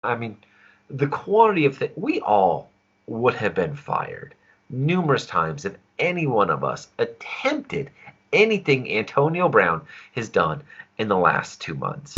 I mean, the quantity of things, we all would have been fired numerous times if any one of us attempted anything Antonio Brown has done in the last 2 months.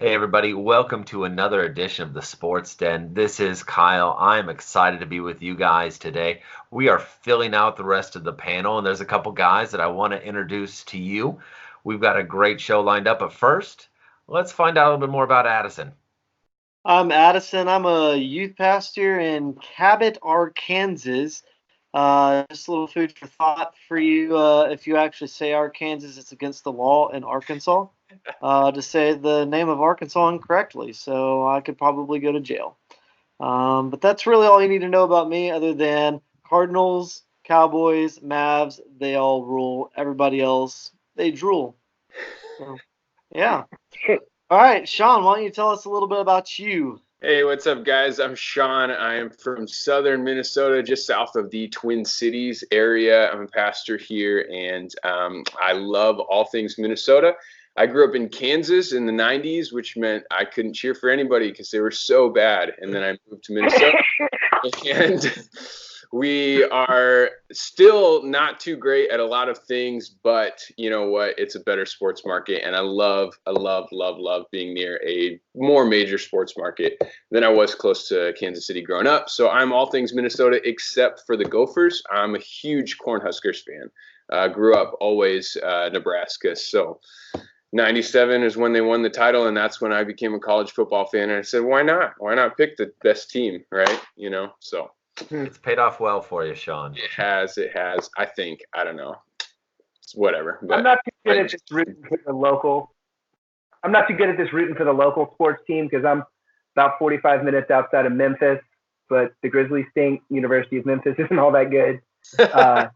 Hey everybody, welcome to another edition of the Sports Den. This is Kyle. I'm excited to be with you guys today. We are filling out the rest of the panel, and there's a couple guys that I want to introduce to you. We've got a great show lined up, but first, let's find out a little bit more about Addison. I'm Addison. I'm a youth pastor in Cabot, Arkansas. Just a little food for thought for you. If you actually say Arkansas, it's against the law in Arkansas to say the name of Arkansas incorrectly. So I could probably go to jail. But that's really all you need to know about me, other than Cardinals, Cowboys, Mavs, they all rule. Everybody else, they drool. So, yeah. All right, Sean, why don't you tell us a little bit about you? Hey, what's up, guys? I'm Sean. I am from southern Minnesota, just south of the Twin Cities area. I'm a pastor here, and I love all things Minnesota. I grew up in Kansas in the 90s, which meant I couldn't cheer for anybody because they were so bad. And then I moved to Minnesota, and we are still not too great at a lot of things, but you know what? It's a better sports market, and I love being near a more major sports market than I was close to Kansas City growing up. So I'm all things Minnesota except for the Gophers. I'm a huge Cornhuskers fan. Grew up always Nebraska. So 97 is when they won the title, and that's when I became a college football fan. And I said, why not? Why not pick the best team, right? So It's paid off well for you, Sean. it has. I think. I don't know. It's whatever. I'm But not too good at just rooting for the local. I'm not too good at this rooting for the local sports team because I'm about 45 minutes outside of Memphis, but the Grizzlies stink. University of Memphis isn't all that good. Uh,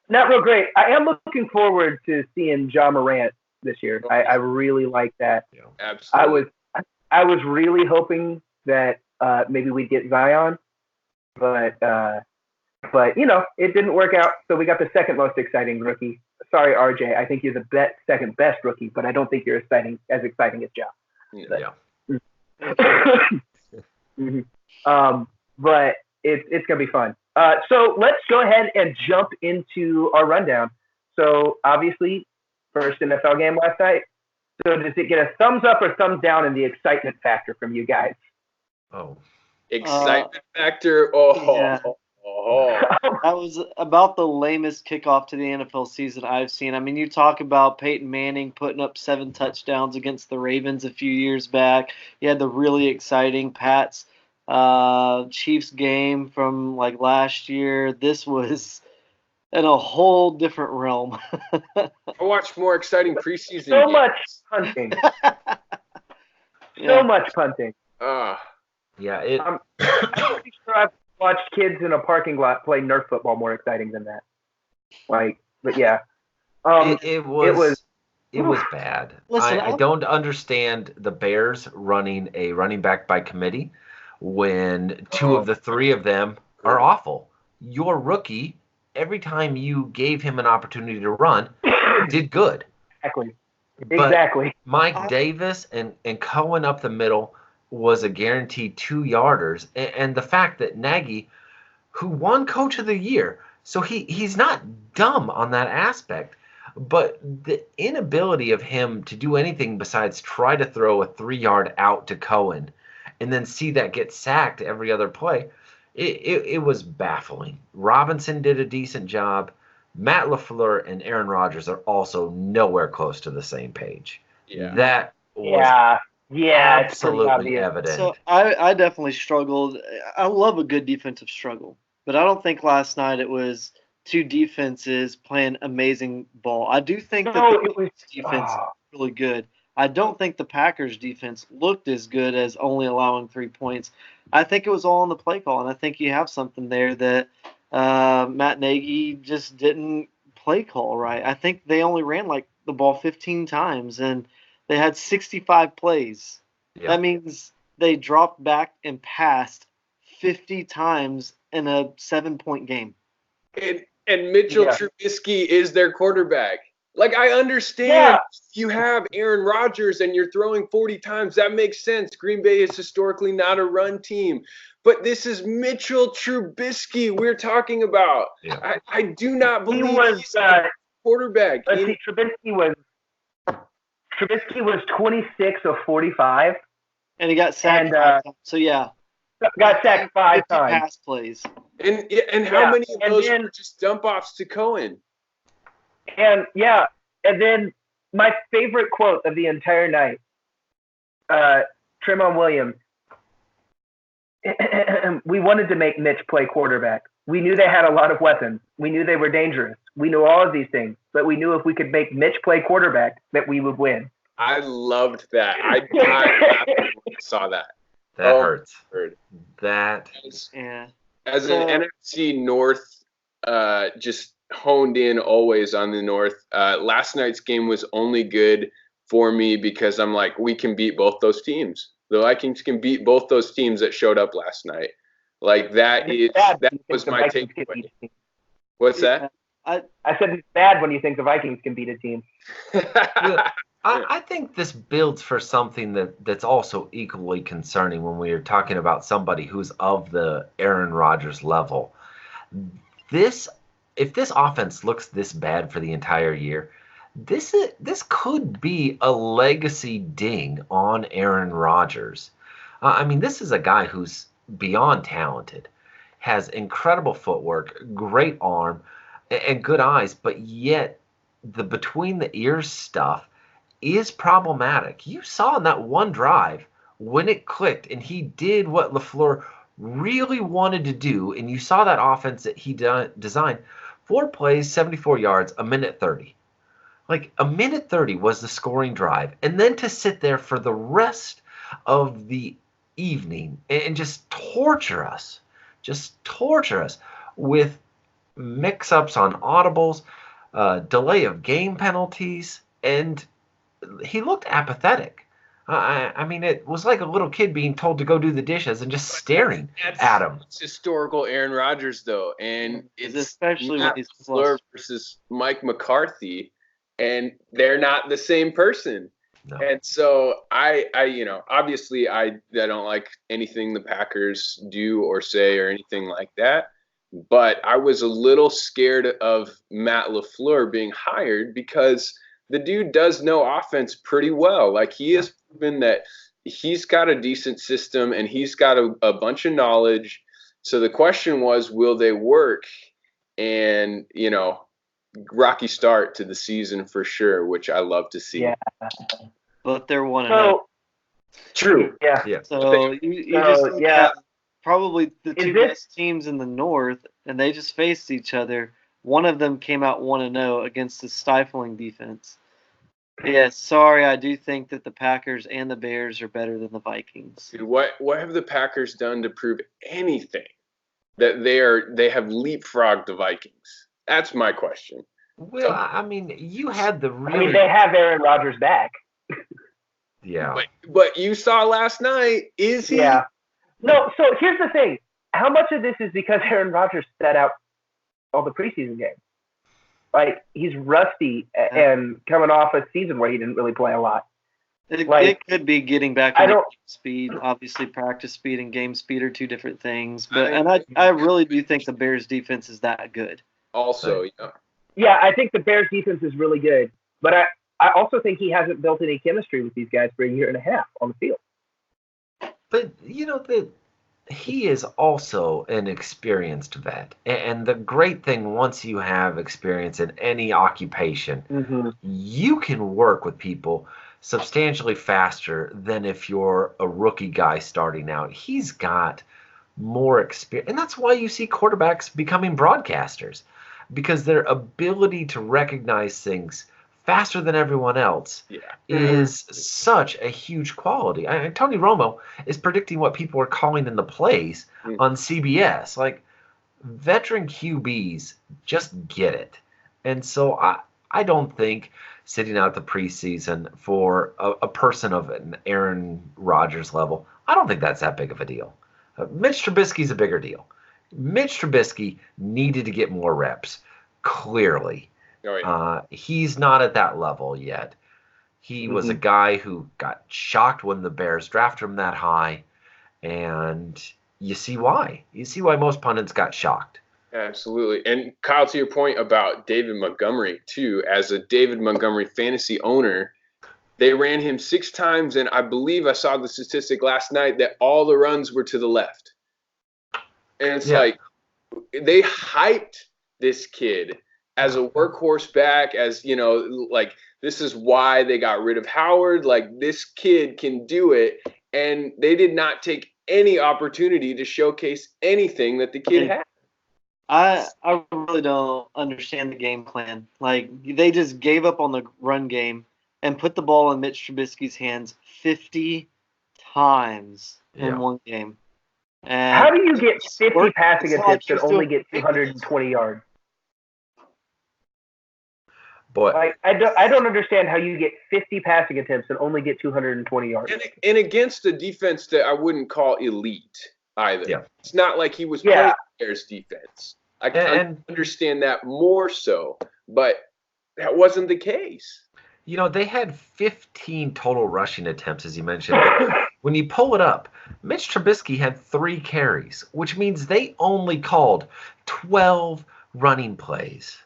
not real great. I am looking forward to seeing Ja Morant this year. I really like that. absolutely. I was really hoping that maybe we'd get Zion, but it didn't work out. So we got the second most exciting rookie. Sorry, RJ. I think you're the second best rookie, but I don't think you're as exciting as Ja. Yeah. Mm-hmm. But it's gonna be fun. So let's go ahead and jump into our rundown. So obviously, first NFL game last night. So does it get a thumbs up or thumbs down in the excitement factor from you guys? Oh. Excitement factor. Oh. Yeah. That was about the lamest kickoff to the NFL season I've seen. I mean, you talk about Peyton Manning putting up 7 touchdowns against the Ravens a few years back. You had the really exciting Pats Chiefs game from like last year. This was in a whole different realm. I watched more exciting preseason So games. much punting. Yeah. So much punting. Yeah. I'm pretty sure I've watched kids in a parking lot play Nerf football more exciting than that. But yeah. It was bad. Listen, I don't understand the Bears running a running back by committee when two of the three of them are awful. Your rookie, every time you gave him an opportunity to run, did good. Exactly. Mike Davis and Cohen up the middle was a guaranteed 2-yarders. And the fact that Nagy, who won Coach of the Year, so he's not dumb on that aspect, but the inability of him to do anything besides try to throw a 3-yard out to Cohen and then see that get sacked every other play, it was baffling. Robinson did a decent job. Matt LaFleur and Aaron Rodgers are also nowhere close to the same page. Yeah. That was absolutely evident. So I definitely struggled. I love a good defensive struggle, but I don't think last night it was two defenses playing amazing ball. I do think that No, the it was defense is really good. I don't think the Packers defense looked as good as only allowing 3 points. I think it was all in the play call, and I think you have something there that Matt Nagy just didn't play call right. I think they only ran like the ball 15 times, and they had 65 plays. Yeah. That means they dropped back and passed 50 times in a 7-point game. And Mitchell Yeah. Trubisky is their quarterback. Like, I understand you have Aaron Rodgers and you're throwing 40 times. That makes sense. Green Bay is historically not a run team. But this is Mitchell Trubisky we're talking about. Yeah. I do not he believe was he's a quarterback. let's see, Trubisky was 26 of 45. And he got sacked And, 5 times. So, yeah. Got sacked 5 50 times. pass plays. And how many of and those then- were just dump offs to Cohen? And then my favorite quote of the entire night, Tremont Williams. We wanted to make Mitch play quarterback. We knew they had a lot of weapons. We knew they were dangerous. We knew all of these things, but we knew if we could make Mitch play quarterback, that we would win. I loved that. I died laughing when I saw that. That hurts. Heard. That. Yeah. As an NFC North, just honed in always on the North. Last night's game was only good for me because I'm like, we can beat both those teams. The Vikings can beat both those teams that showed up last night. Like that was my takeaway. What's that? I said it's bad when you think the Vikings can beat a team. I think this builds for something that's also equally concerning when we are talking about somebody who's of the Aaron Rodgers level. If this offense looks this bad for the entire year, this could be a legacy ding on Aaron Rodgers. I mean, this is a guy who's beyond talented, has incredible footwork, great arm, and good eyes, but yet the between the ears stuff is problematic. You saw in that one drive when it clicked and he did what LaFleur really wanted to do, and you saw that offense that he designed. 4 plays, 74 yards, a minute 30. Like, a minute 30 was the scoring drive. And then to sit there for the rest of the evening and just torture us with mix-ups on audibles, delay of game penalties, and he looked apathetic. I mean, it was like a little kid being told to go do the dishes and just staring at him. It's historical Aaron Rodgers, though, and it's especially when he's LaFleur versus Mike McCarthy, and they're not the same person. No. And so I obviously I don't like anything the Packers do or say or anything like that. But I was a little scared of Matt LaFleur being hired because the dude does know offense pretty well. Like, he has proven that he's got a decent system and he's got a bunch of knowledge. So the question was, will they work? And, rocky start to the season for sure, which I love to see. Yeah. But they're 1-0. True. Yeah. Yeah. So you just look yeah. at probably the two best teams in the North, and they just faced each other. One of them came out 1-0 against a stifling defense. Yeah, sorry, I do think that the Packers and the Bears are better than the Vikings. Dude, what have the Packers done to prove anything that they have leapfrogged the Vikings? That's my question. Well, I mean, you had the really... I mean, they have Aaron Rodgers back. Yeah. But you saw last night, is he? Yeah. No, so here's the thing. How much of this is because Aaron Rodgers set out all the preseason games? Like, he's rusty and coming off a season where he didn't really play a lot. It could be getting back into game speed. Obviously, practice speed and game speed are two different things. But I really do think the Bears' defense is that good. Also, Yeah, I think the Bears' defense is really good. But I also think he hasn't built any chemistry with these guys for a year and a half on the field. But, he is also an experienced vet. And the great thing, once you have experience in any occupation, you can work with people substantially faster than if you're a rookie guy starting out. He's got more experience. And that's why you see quarterbacks becoming broadcasters. because their ability to recognize things faster than everyone else is such a huge quality. Tony Romo is predicting what people are calling in the plays on CBS. Like, veteran QBs just get it. And so I don't think sitting out the preseason for a person of an Aaron Rodgers level, I don't think that's that big of a deal. Mitch Trubisky's a bigger deal. Mitch Trubisky needed to get more reps, clearly. He's not at that level yet. He was a guy who got shocked when the Bears drafted him that high, and you see why. You see why most pundits got shocked. Absolutely. And Kyle, to your point about David Montgomery, too, as a David Montgomery fantasy owner, they ran him 6 times, and I believe I saw the statistic last night that all the runs were to the left. And it's like they hyped this kid as a workhorse back, as, you know, like, this is why they got rid of Howard. Like, this kid can do it. And they did not take any opportunity to showcase anything that the kid had. I really don't understand the game plan. Like, they just gave up on the run game and put the ball in Mitch Trubisky's hands 50 times in one game. And how do you get 50 passing attempts and only get 220 yards? Boy, like, I don't understand how you get 50 passing attempts and only get 220 yards. And against a defense that I wouldn't call elite either. Yeah. It's not like he was playing Bears defense. I can understand that more so, but that wasn't the case. You know, they had 15 total rushing attempts, as you mentioned. When you pull it up, Mitch Trubisky had 3 carries, which means they only called 12 running plays.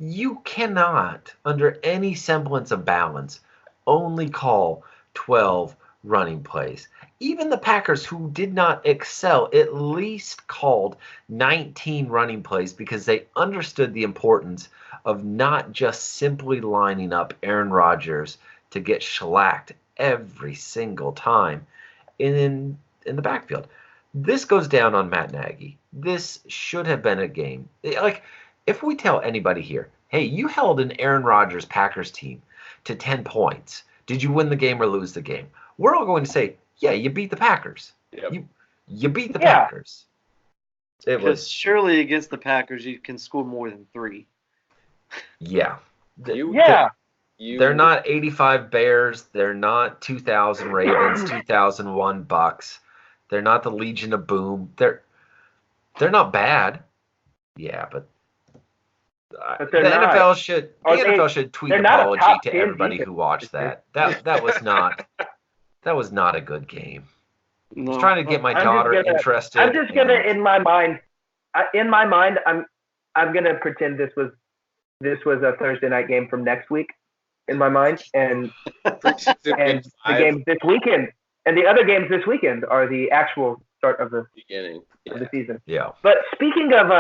You cannot, under any semblance of balance, only call 12 running plays. Even the Packers, who did not excel, at least called 19 running plays because they understood the importance of not just simply lining up Aaron Rodgers to get shellacked every single time in the backfield. This goes down on Matt Nagy. This should have been a game. Like, if we tell anybody here, hey, you held an Aaron Rodgers Packers team to 10 points, did you win the game or lose the game? We're all going to say, yeah, you beat the Packers. Yep. You beat the Packers. Because surely against the Packers you can score more than 3. Yeah. They're not 85 Bears. They're not 2000 Ravens, 2001 Bucks. They're not the Legion of Boom. They're not bad. Yeah, but the NFL should tweet an apology to everybody who watched that. That was not a good game. No. I was trying to get my daughter interested. I'm just gonna, in my mind, I'm gonna pretend this was a Thursday night game from next week in my mind, and the games this weekend and the other games this weekend are the actual start of the beginning of the season. Yeah. But speaking of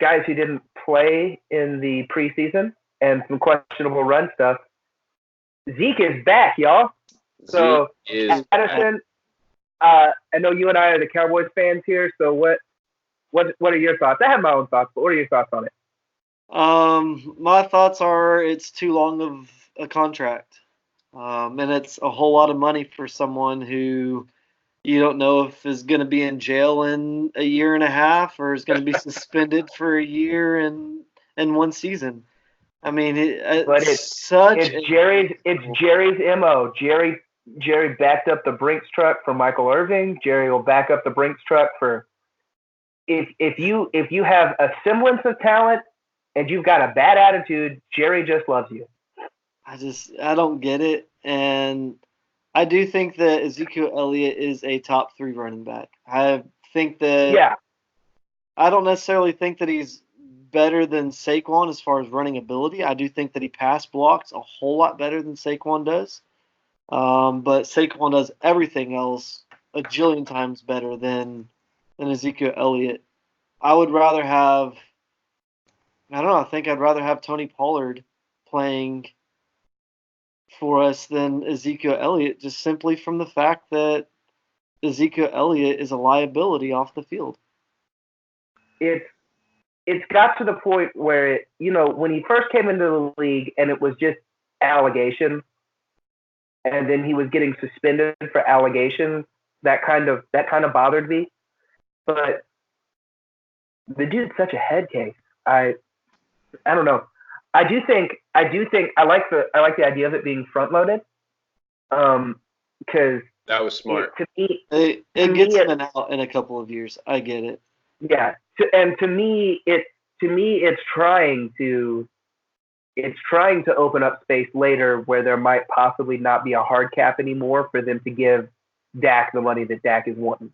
guys who didn't play in the preseason and some questionable run stuff, Zeke is back, y'all. So Addison, I know you and I are the Cowboys fans here. So what are your thoughts? I have my own thoughts, but what are your thoughts on it? My thoughts are it's too long of a contract, and it's a whole lot of money for someone who you don't know if is going to be in jail in a year and a half or is going to be suspended for a year and 1 season. I mean, it's Jerry's MO. Jerry backed up the Brinks truck for Michael Irving. Jerry will back up the Brinks truck for if you have a semblance of talent and you've got a bad attitude, Jerry just loves you. I don't get it, and I do think that Ezekiel Elliott is a top 3 running back. I think that I don't necessarily think that he's better than Saquon as far as running ability. I do think that he pass blocks a whole lot better than Saquon does. But Saquon does everything else a jillion times better than Ezekiel Elliott. I would rather have I think I'd rather have Tony Pollard playing for us than Ezekiel Elliott, just simply from the fact that Ezekiel Elliott is a liability off the field. it's got to the point where when he first came into the league and it was just allegations, and then he was getting suspended for allegations. That kind of bothered me. But the dude's such a head case. I don't know. I do think I like the idea of it being front loaded. Because that was smart. It gets him out in a couple of years. I get it. Yeah, to me, it's trying to open up space later where there might possibly not be a hard cap anymore for them to give Dak the money that Dak is wanting.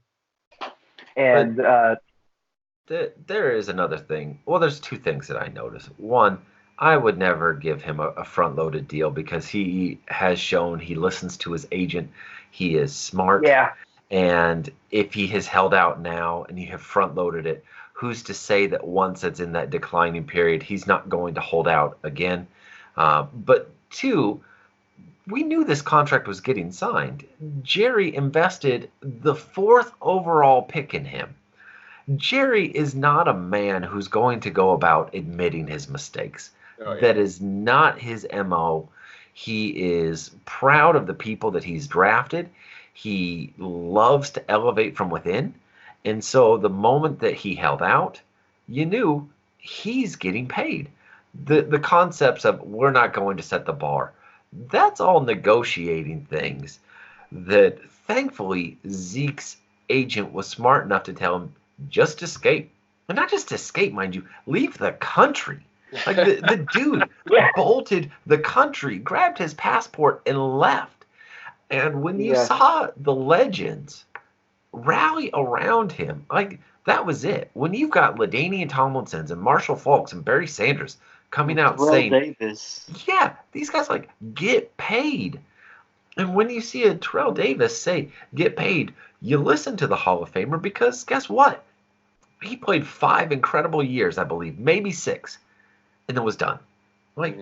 And there is another thing. Well, there's two things that I noticed. One, I would never give him a front-loaded deal because he has shown he listens to his agent. He is smart. Yeah. And if he has held out now and you have front-loaded it, who's to say that once it's in that declining period, he's not going to hold out again? But two, we knew this contract was getting signed. Jerry invested the 4th overall pick in him. Jerry is not a man who's going to go about admitting his mistakes. Oh, yeah. That is not his MO. He is proud of the people that he's drafted. He loves to elevate from within. And so the moment that he held out, you knew he's getting paid. The concepts of we're not going to set the bar, that's all negotiating things that thankfully Zeke's agent was smart enough to tell him, just escape. And not just escape, mind you, leave the country. Like the dude bolted the country, grabbed his passport, and left. And when you saw the legends rally around him, like that was it. When you've got LaDainian Tomlinsons and Marshall Faulks and Barry Sanders coming out saying, Davis. Yeah, these guys like get paid. And when you see a Terrell Davis say get paid, you listen to the Hall of Famer because guess what? He played 5 incredible years, I believe, maybe 6, and then was done. Like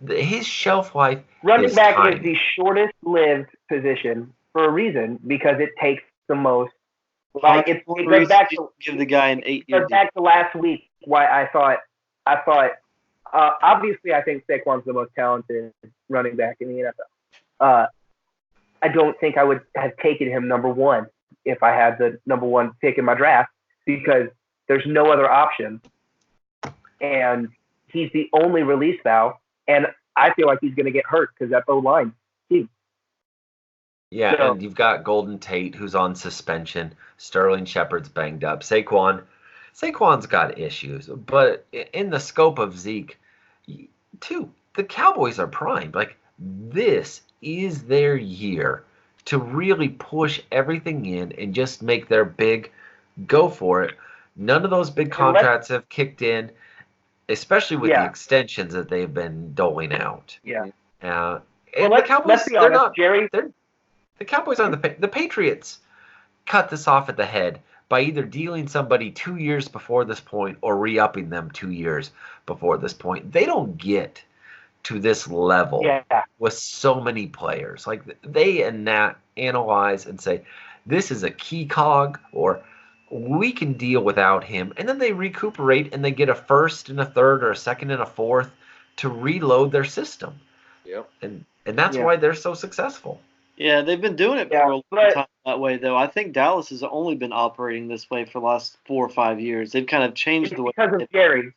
his shelf life. Running back is the shortest lived position for a reason because it takes the most. Like it goes back to give the guy an 8 year. Goes back to last week. Why I thought. Obviously, I think Saquon's the most talented running back in the NFL. I don't think I would have taken him number 1 if I had the number 1 pick in my draft because there's no other option. And he's the only release valve. And I feel like he's going to get hurt because that O-line. Yeah, so, and you've got Golden Tate, who's on suspension. Sterling Shepard's banged up. Saquon's got issues. But in the scope of Zeke, too, the Cowboys are primed. Like, this is their year to really push everything in and just make their big go for it. None of those big contracts have kicked in, especially with the extensions that they've been doling out. Yeah. And the Cowboys, let's be honest, Jerry. The Cowboys are the Patriots cut this off at the head by either dealing somebody 2 years before this point or re-upping them 2 years before this point. They don't get to this level with so many players. Like they analyze and say, this is a key cog, or we can deal without him. And then they recuperate and they get a first and a third or a second and a fourth to reload their system. Yep. And that's why they're so successful. Yeah, they've been doing it for a long time that way, though. I think Dallas has only been operating this way for the last 4 or 5 years. They've kind of changed the way. Because of Jerry.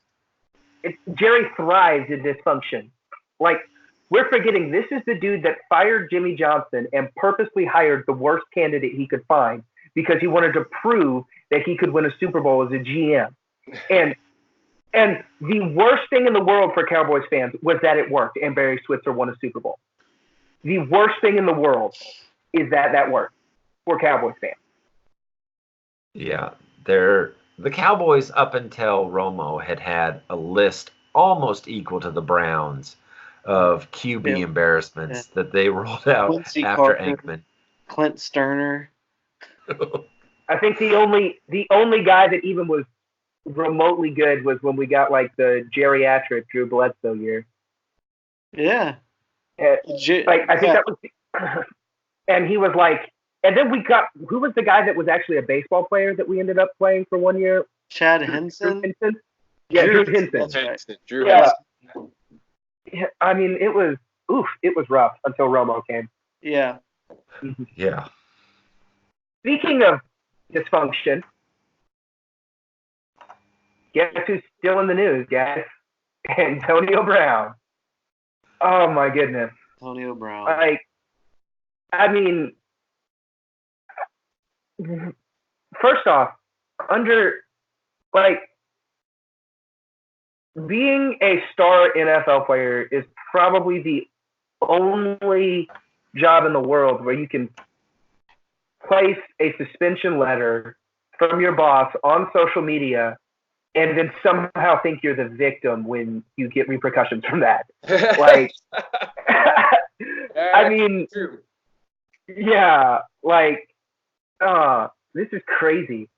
Jerry thrives in dysfunction. Like, we're forgetting this is the dude that fired Jimmy Johnson and purposely hired the worst candidate he could find because he wanted to prove that he could win a Super Bowl as a GM. And the worst thing in the world for Cowboys fans was that it worked and Barry Switzer won a Super Bowl. The worst thing in the world is that worked for Cowboys fans. Yeah, the Cowboys up until Romo had a list almost equal to the Browns of QB embarrassments that they rolled out Quincy after Carter, Aikman. Clint Sterner. I think the only guy that even was remotely good was when we got like the geriatric Drew Bledsoe year. Yeah. I think that was, and he was like, and then we got, who was the guy that was actually a baseball player that we ended up playing for 1 year? Chad Drew Henson? Henson? Yeah, Drew Henson. That's right. Drew Yeah. Henson. I mean, it was rough until Romo came. Yeah. Yeah. Speaking of dysfunction, guess who's still in the news, guys? Antonio Brown. Oh my goodness. Antonio Brown. I mean, first off, being a star NFL player is probably the only job in the world where you can place a suspension letter from your boss on social media and then somehow think you're the victim when you get repercussions from that. Like, I mean, yeah, like, this is crazy.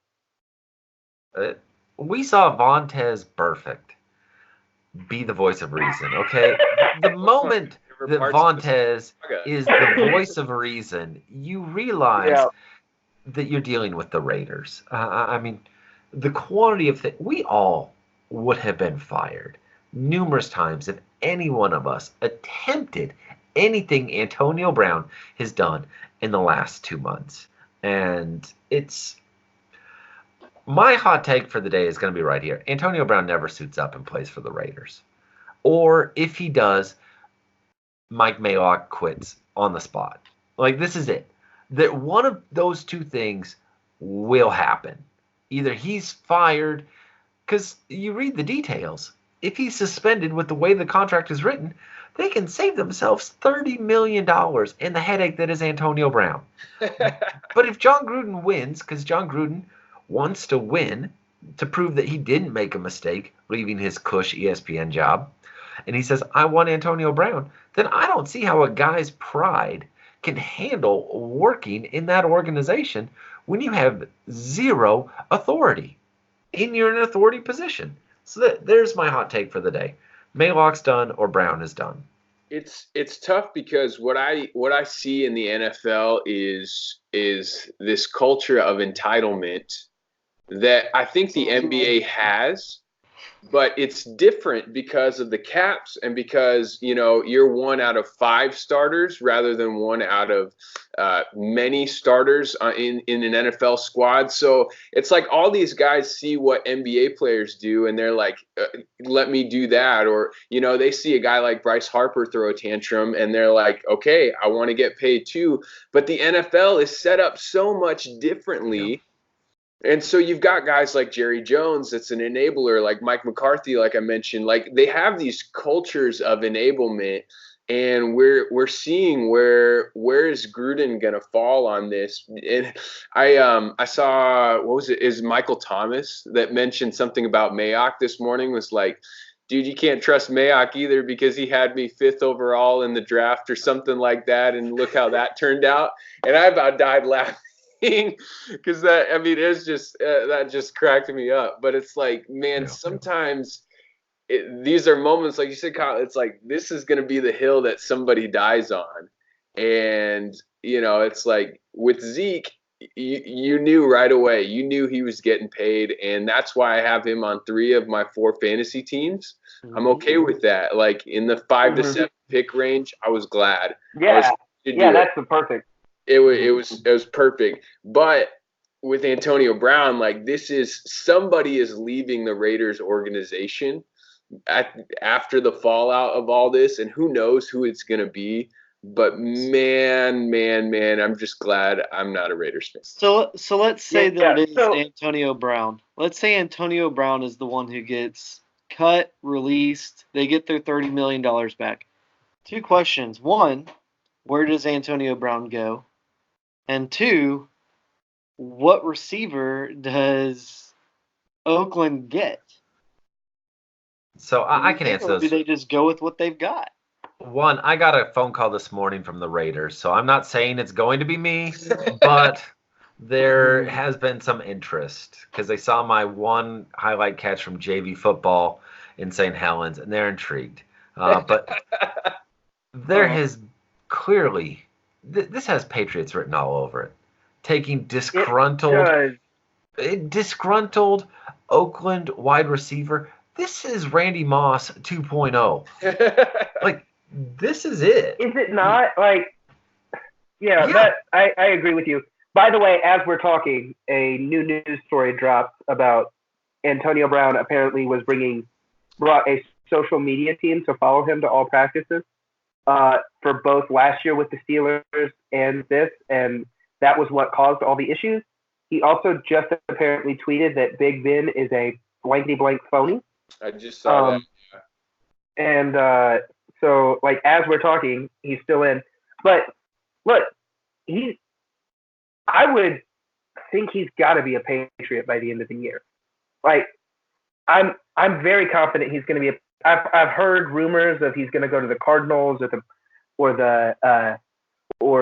We saw Vontez Perfect be the voice of reason, okay? The moment that Vontez is the voice of reason, you realize that you're dealing with the Raiders. I mean, the quantity of things, we all would have been fired numerous times if any one of us attempted anything Antonio Brown has done in the last 2 months. And it's my hot take for the day is going to be right here. Antonio Brown never suits up and plays for the Raiders. Or if he does, Mike Mayock quits on the spot. Like, this is it. That one of those two things will happen. Either he's fired, because you read the details. If he's suspended with the way the contract is written, they can save themselves $30 million in the headache that is Antonio Brown. But if John Gruden wins, because John Gruden wants to win to prove that he didn't make a mistake leaving his cush ESPN job, and he says, I want Antonio Brown, then I don't see how a guy's pride can handle working in that organization when you have zero authority and you're in an authority position. So there's my hot take for the day. Mayock's done or Brown is done. It's tough because what I see in the NFL is this culture of entitlement that I think the NBA has, but it's different because of the caps and because, you're 1 out of 5 starters rather than 1 out of many starters in an NFL squad. So it's like all these guys see what NBA players do and they're like, let me do that. Or, they see a guy like Bryce Harper throw a tantrum and they're like, okay, I want to get paid too. But the NFL is set up so much differently. Yeah. And so you've got guys like Jerry Jones that's an enabler, like Mike McCarthy, like I mentioned. Like, they have these cultures of enablement, and we're seeing where is Gruden gonna fall on this? And I saw, what was it? Is Michael Thomas that mentioned something about Mayock this morning? Was like, dude, you can't trust Mayock either because he had me 5th overall in the draft or something like that, and look how that turned out. And I about died laughing. Because it's just that just cracked me up. But it's like, man, sometimes these are moments, like you said, Kyle, it's like this is going to be the hill that somebody dies on. And it's like with Zeke, you knew right away. You knew he was getting paid, and that's why I have him on 3 of my 4 fantasy teams. I'm okay with that. Like in the 5 to 7 pick range, I was glad. That's the perfect. It was perfect. But with Antonio Brown, like, this is somebody is leaving the Raiders organization after the fallout of all this, and who knows who it's going to be. But man, I'm just glad I'm not a Raiders fan. So let's say that it is Antonio Brown. Let's say Antonio Brown is the one who gets cut, released. They get their $30 million back. 2 questions. 1, where does Antonio Brown go? And 2, what receiver does Oakland get? So I can answer those. Or do they just go with what they've got? 1, I got a phone call this morning from the Raiders, so I'm not saying it's going to be me, but there has been some interest because they saw my 1 highlight catch from JV football in St. Helens, and they're intrigued. But there has clearly... This has Patriots written all over it. Taking disgruntled A disgruntled Oakland wide receiver. This is Randy Moss 2.0. Like, this is it. Is it not? Yeah. That I agree with you. By the way, as we're talking, a new news story dropped about Antonio Brown apparently brought a social media team to follow him to all practices for both last year with the Steelers and that was what caused all the issues. He also just apparently tweeted that Big Ben is a blankety blank phony. I just saw that. And so, as we're talking, he's still in. But look, I would think he's got to be a Patriot by the end of the year. I'm very confident he's going to be. I've heard rumors of he's going to go to the Cardinals or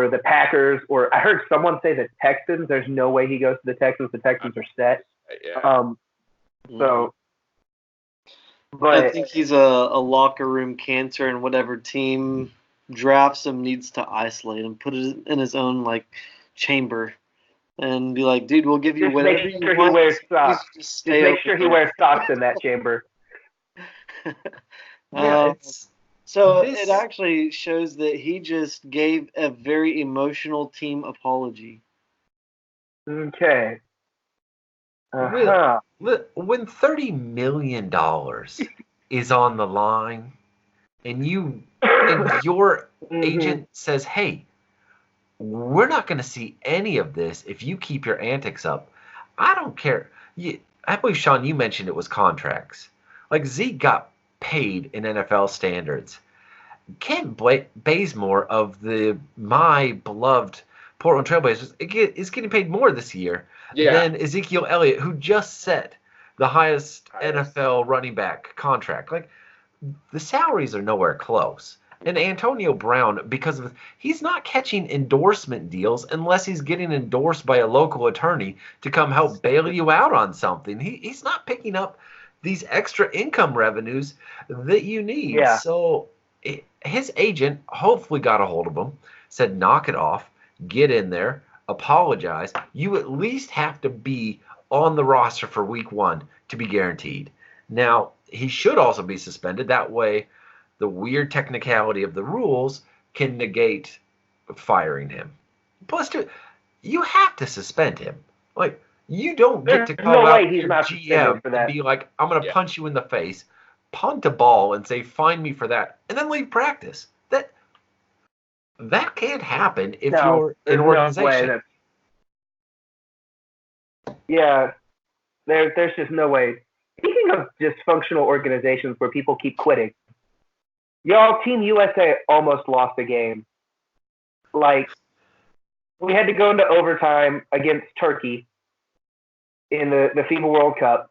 the Packers, or I heard someone say the Texans. There's no way he goes to the Texans. The Texans are set. Yeah. I think he's a locker room cancer, and whatever team drafts him needs to isolate him, put it in his own chamber, and be like, dude, we'll give you whatever you want. He wears socks. Just make sure he wears socks in that chamber. It actually shows that he just gave a very emotional team apology. Okay. When $30 million is on the line, and your agent says, "Hey, we're not going to see any of this if you keep your antics up," I don't care. I believe, Sean, you mentioned it was contracts. Zeke got paid in NFL standards. Kent Bazemore of my beloved Portland Trailblazers is getting paid more this year than Ezekiel Elliott, who just set the highest NFL running back contract. The salaries are nowhere close. And Antonio Brown, he's not catching endorsement deals unless he's getting endorsed by a local attorney to come help bail you out on something. He's not picking up these extra income revenues that you need. Yeah. So his agent hopefully got a hold of him, said, knock it off, get in there, apologize. You at least have to be on the roster for week 1 to be guaranteed. Now, he should also be suspended. That way, the weird technicality of the rules can negate firing him. Plus, you have to suspend him. You don't get to call out your GM and be like, I'm going to punch you in the face, punt a ball, and say, find me for that, and then leave practice. That can't happen if you're an organization. There's just no way. Speaking of dysfunctional organizations where people keep quitting, Team USA almost lost a game. We had to go into overtime against Turkey in the FIBA World Cup,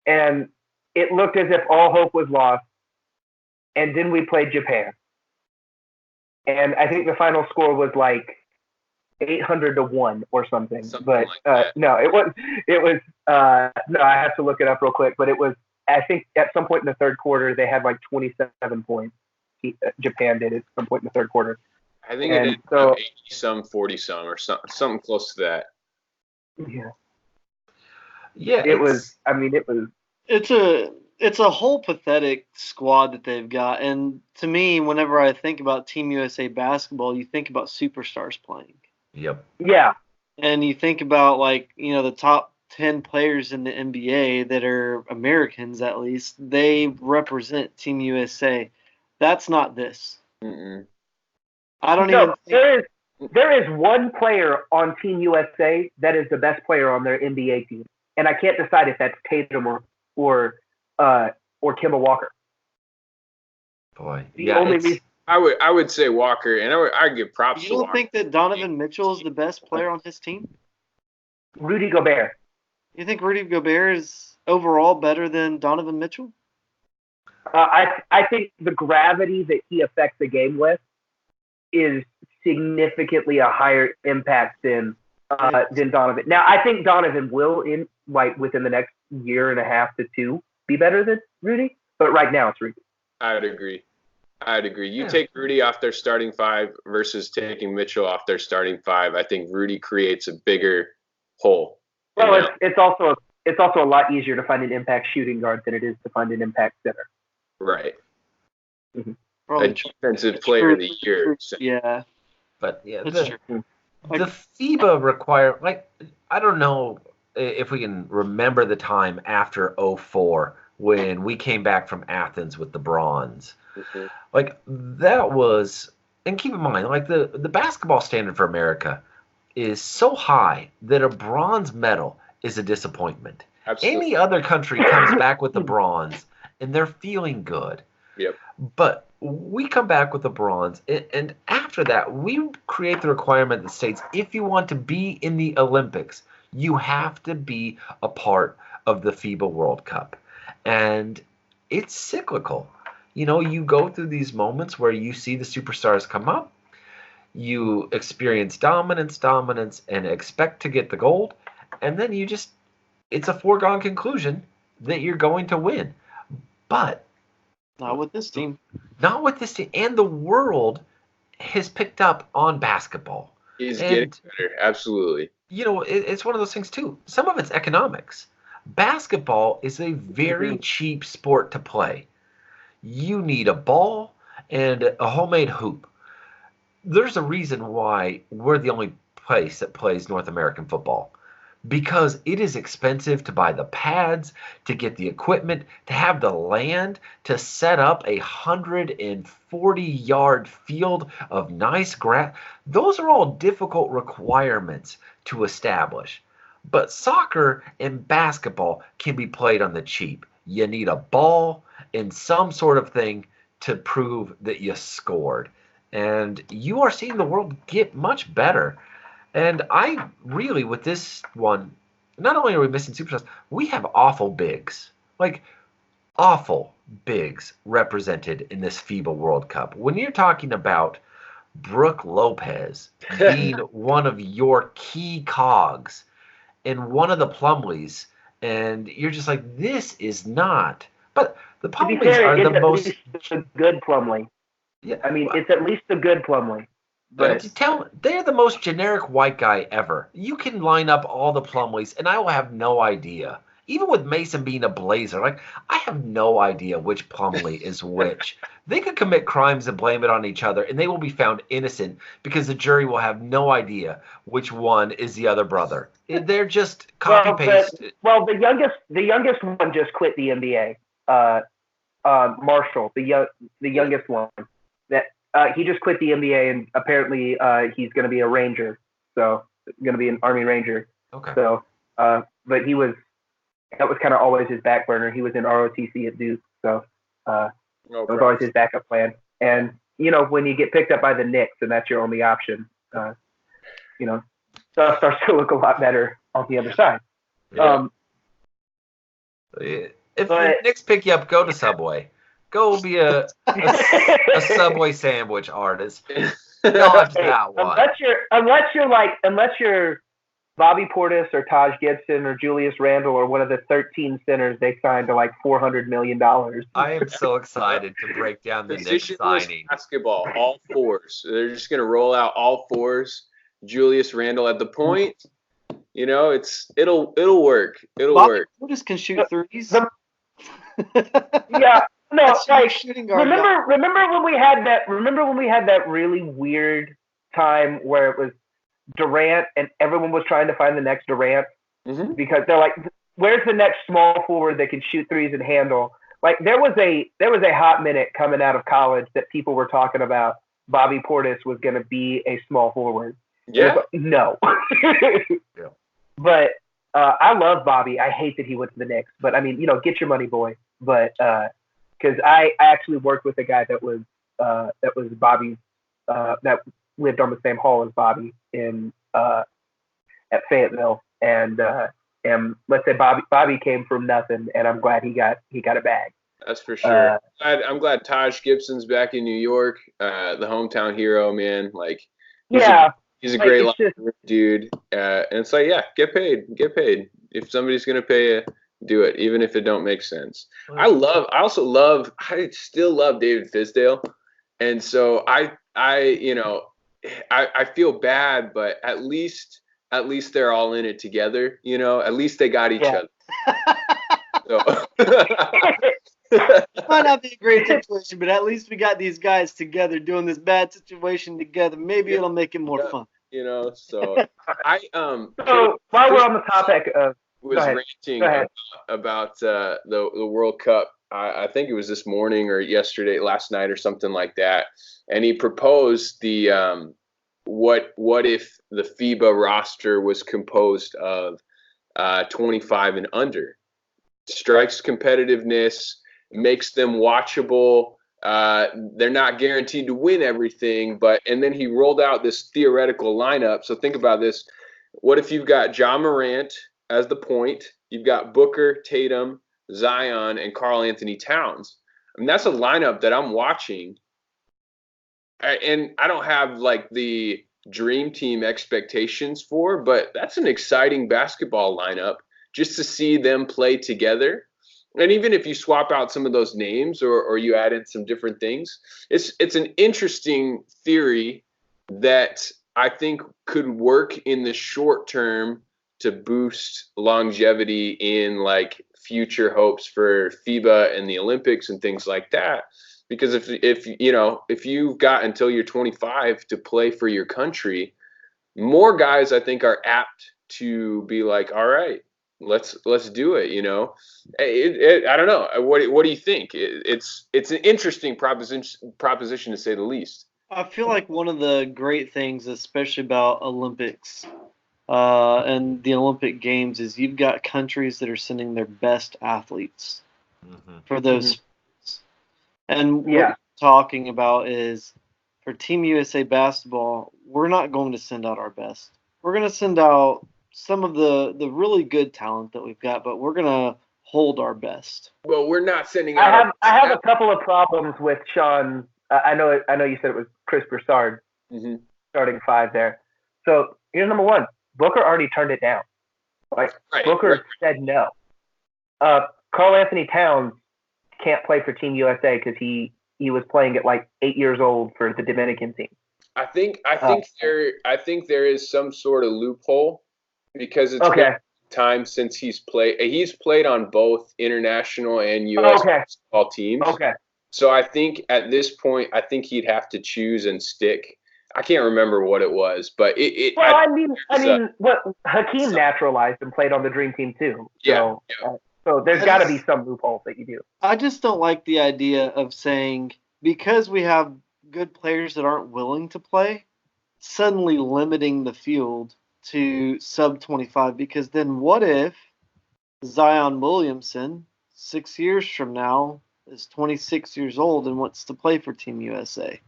and it looked as if all hope was lost. And then we played Japan, and I think the final score was 800-1 or something. No, it was. No, I have to look it up real quick. But it was. I think at some point in the third quarter they had 27 points. Japan did at some point in the third quarter. I think it is 80-some, 40-some, or something close to that. Yeah. Yeah, it was. I mean, it was. It's a whole pathetic squad that they've got, and to me, whenever I think about Team USA basketball, you think about superstars playing. Yep. Yeah. And you think about the top 10 players in the NBA that are Americans, at least they represent Team USA. That's not this. Mm-mm. I don't even think there is one player on Team USA that is the best player on their NBA team, and I can't decide if that's Tatum or Kemba Walker. Boy, I would say Walker, and I'd give props to Walker. You don't think that Donovan Mitchell is the best player on his team? Rudy Gobert. You think Rudy Gobert is overall better than Donovan Mitchell? I think the gravity that he affects the game with is significantly a higher impact than Donovan. Now, I think Donovan will within the next year and a half to 2 be better than Rudy, but right now it's Rudy. I'd agree. You take Rudy off their starting 5 versus taking Mitchell off their starting 5. I think Rudy creates a bigger hole Well, it's also a lot easier to find an impact shooting guard than it is to find an impact center. Right. Mm-hmm. A defensive player of the year. Yeah. But yeah, That's the true. FIBA require, like, I don't know if we can remember the time after 04 when we came back from Athens with the bronze. Mhm. Like, that was, and keep in mind, like, the basketball standard for America is so high that a bronze medal is a disappointment. Absolutely. Any other country comes back with the bronze and they're feeling good. Yep. But we come back with the bronze, and after that, we create the requirement that states if you want to be in the Olympics, you have to be a part of the FIBA World Cup. And it's cyclical. You know, you go through these moments where you see the superstars come up, you experience dominance, and expect to get the gold, and then it's a foregone conclusion that you're going to win. But not with this team. Not with this team. And the world has picked up on basketball. He's getting better. Absolutely. You know, it's one of those things, too. Some of it's economics. Basketball is a very cheap sport to play. You need a ball and a homemade hoop. There's a reason why we're the only place that plays North American football. Because it is expensive to buy the pads, to get the equipment, to have the land, to set up a 140-yard field of nice grass. Those are all difficult requirements to establish. But soccer and basketball can be played on the cheap. You need a ball and some sort of thing to prove that you scored. And you are seeing the world get much better. And I really, with this one, not only are we missing superstars, we have awful bigs. Like, awful bigs represented in this FIBA World Cup. When you're talking about Brooke Lopez being one of your key cogs and one of the Plumleys, and you're just like, this is not. But the Plumleys are the most. It's a good Plumlee. Yeah, I mean, it's at least a good Plumlee. But they're the most generic white guy ever. You can line up all the Plumleys, and I will have no idea. Even with Mason being a Blazer, like, I have no idea which Plumlee is which. They could commit crimes and blame it on each other, and they will be found innocent because the jury will have no idea which one is the other brother. They're just copy paste. The youngest one just quit the NBA. Marshall, the youngest one. He just quit the NBA, and apparently he's going to be a Ranger, so going to be an Army Ranger. Okay. So, but that was kind of always his back burner. He was in ROTC at Duke, so that was always his backup plan. And you know, when you get picked up by the Knicks, and that's your only option, you know, stuff starts to look a lot better on the other side. Yeah. If the Knicks pick you up, go to Subway. Go be a Subway sandwich artist. Dodge that one. Unless you're Bobby Portis or Taj Gibson or Julius Randle or one of the 13 centers they signed to like $400 million. I am so excited to break down the Knicks signing. Basketball, all fours. They're just going to roll out all fours. Julius Randle at the point. You know, it'll work. Bobby work. Portis can shoot threes. Yeah. No, like shooting guard. Remember when we had that really weird time where it was Durant and everyone was trying to find the next Durant because they're like, where's the next small forward that can shoot threes and handle? Like there was a hot minute coming out of college that people were talking about Bobby Portis was going to be a small forward. Yeah. Like, no. Yeah. But I love Bobby. I hate that he went to the Knicks. But I mean, you know, get your money, boy. But because I actually worked with a guy that was Bobby's that lived on the same hall as Bobby in at Fayetteville, and let's say Bobby came from nothing, and I'm glad he got a bag. That's for sure. I'm glad Taj Gibson's back in New York, the hometown hero, man. Like, he's a great dude, and it's like, yeah, get paid. If somebody's gonna pay you, do it, even if it don't make sense. I still love David Fizdale, and so I feel bad, but at least at least they're all in it together. You know, at least they got each other. So. Might not be a great situation, but at least we got these guys together doing this bad situation together. Maybe it'll make it more fun. You know, so I So while we're on the topic of was ranting about the World Cup. I think it was this morning or last night or something like that, and he proposed the what if the FIBA roster was composed of 25 and under, strikes competitiveness, makes them watchable. They're not guaranteed to win everything, and then he rolled out this theoretical lineup. So think about this. What if you've got Ja Morant as the point? You've got Booker, Tatum, Zion, and Karl Anthony Towns. I mean, that's a lineup that I'm watching. And I don't have like the dream team expectations for, but that's an exciting basketball lineup just to see them play together. And even if you swap out some of those names or you add in some different things, it's an interesting theory that I think could work in the short term to boost longevity in like future hopes for FIBA and the Olympics and things like that. Because if you've got until you're 25 to play for your country, more guys I think are apt to be like, all right, let's do it. You know, I don't know. What do you think? It's an interesting proposition to say the least. I feel like one of the great things, especially about Olympics and the Olympic Games, is you've got countries that are sending their best athletes for those sports. And what we're talking about is for Team USA basketball, we're not going to send out our best. We're going to send out some of the really good talent that we've got, but we're going to hold our best. Well, we're not sending out. I have a couple of problems with Sean. I know you said it was Chris Broussard starting five there. So here's number one. Booker already turned it down. Booker said no. Karl Anthony Towns can't play for Team USA because he was playing at like 8 years old for the Dominican team. I think there is some sort of loophole because it's been time since he's played. He's played on both international and U.S. basketball teams. Okay. So I think at this point, I think he'd have to choose and stick. I can't remember what it was, but what Hakeem naturalized and played on the Dream Team too. So, so there's got to be some loopholes that you do. I just don't like the idea of saying because we have good players that aren't willing to play, suddenly limiting the field to sub 25. Because then what if Zion Williamson 6 years from now is 26 years old and wants to play for Team USA?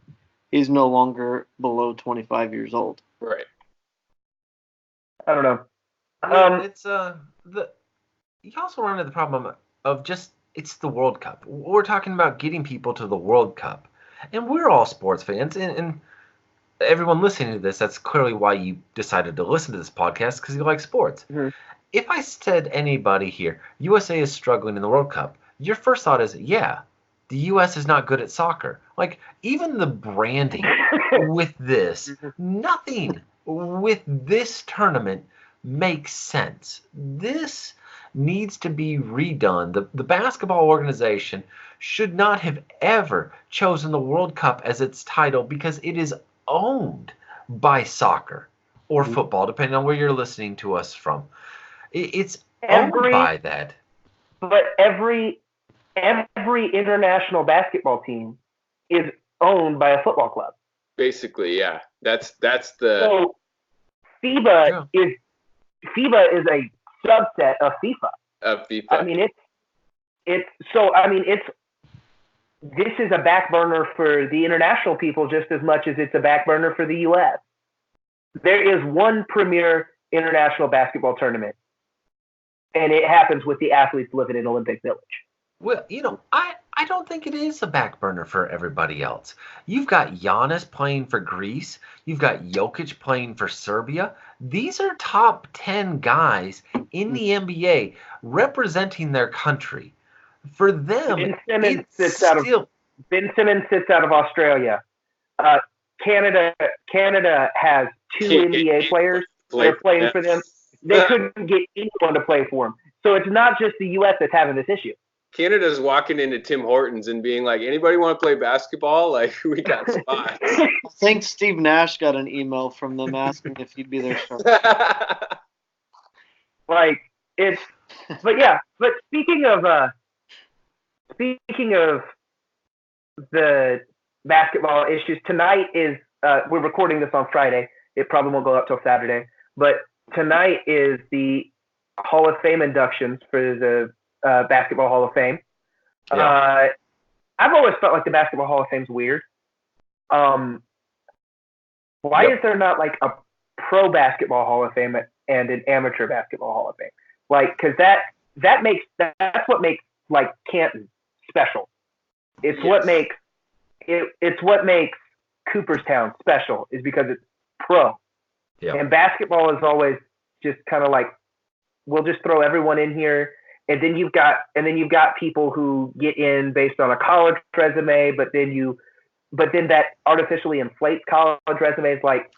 He's no longer below 25 years old. Right. I don't know. It's you also run into the problem of just it's the World Cup. We're talking about getting people to the World Cup, and we're all sports fans, and everyone listening to this, that's clearly why you decided to listen to this podcast, because you like sports. Mm-hmm. If I said anybody here, USA is struggling in the World Cup, your first thought is, yeah, the U.S. is not good at soccer. Like, even the branding with this, nothing with this tournament makes sense. This needs to be redone. The basketball organization should not have ever chosen the World Cup as its title because it is owned by soccer or football, depending on where you're listening to us from. It's owned by that. But every international basketball team is owned by a football club. Basically, yeah. That's the. So FIBA is a subset of FIFA. Of FIFA. I mean, this is a back burner for the international people just as much as it's a back burner for the U.S. There is one premier international basketball tournament, and it happens with the athletes living in Olympic Village. Well, I don't think it is a back burner for everybody else. You've got Giannis playing for Greece. You've got Jokic playing for Serbia. These are top 10 guys in the NBA representing their country. For them, Ben Simmons sits out of Australia. Canada has two NBA players. they're playing for them. They couldn't get anyone to play for them. So it's not just the U.S. that's having this issue. Canada's walking into Tim Hortons and being like, anybody want to play basketball? Like, we got spots. I think Steve Nash got an email from them asking if he'd be their starter. Like, it's – but, yeah. But speaking of the basketball issues, tonight is we're recording this on Friday. It probably won't go up till Saturday. But tonight is the Hall of Fame inductions for the Basketball Hall of Fame. Yeah. I've always felt like the Basketball Hall of Fame's weird. Why is there not like a pro basketball Hall of Fame and an amateur basketball Hall of Fame? Like, because that's what makes like Canton special. It's what makes Cooperstown special, is because it's pro. Yeah. And basketball is always just kind of like, we'll just throw everyone in here. And then you've got people who get in based on a college resume, but then that artificially inflates college resumes, like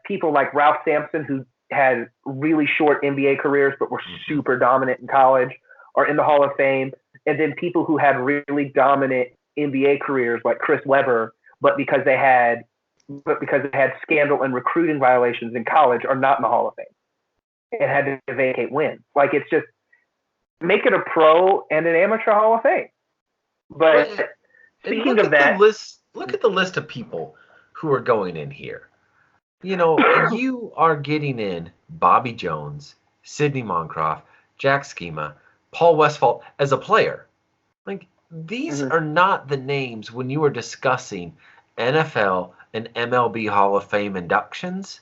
people like Ralph Sampson, who had really short NBA careers but were super dominant in college, are in the Hall of Fame. And then people who had really dominant NBA careers, like Chris Webber, but because they had scandal and recruiting violations in college, are not in the Hall of Fame and had to vacate wins. Like, it's just, make it a pro and an amateur Hall of Fame. But speaking of that, look at the list of people who are going in here. You know, you are getting in Bobby Jones, Sidney Moncroft, Jack Schema, Paul Westphal as a player. Like, these are not the names when you are discussing NFL and MLB Hall of Fame inductions.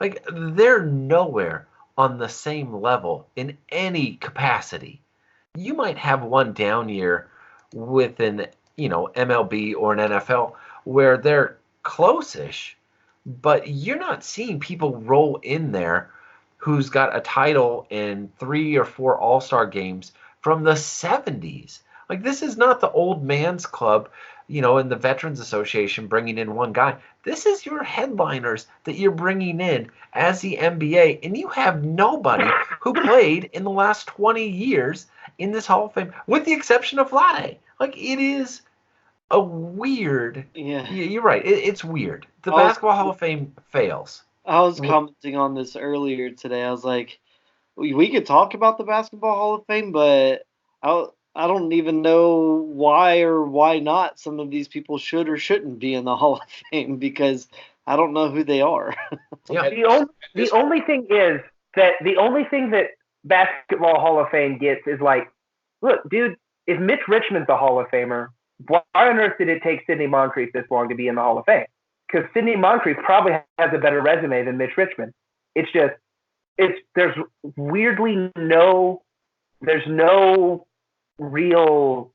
Like, they're nowhere on the same level in any capacity. You might have one down year with an, MLB or an NFL where they're close-ish, but you're not seeing people roll in there who's got a title in 3 or 4 All-Star games from the 70s. Like, this is not the old man's club, in the Veterans Association bringing in one guy. This is your headliners that you're bringing in as the NBA, and you have nobody who played in the last 20 years in this Hall of Fame, with the exception of Vlade. Like, it is a weird. Yeah, you're right. It's weird. The Basketball Hall of Fame fails. I was commenting on this earlier today. I was like, we could talk about the Basketball Hall of Fame, but I don't even know why or why not some of these people should or shouldn't be in the Hall of Fame, because I don't know who they are. Yeah. The only thing that Basketball Hall of Fame gets is like, look, dude, if Mitch Richmond's a Hall of Famer, why on earth did it take Sidney Moncrief this long to be in the Hall of Fame? Because Sidney Moncrief probably has a better resume than Mitch Richmond. It's just, there's weirdly there's no real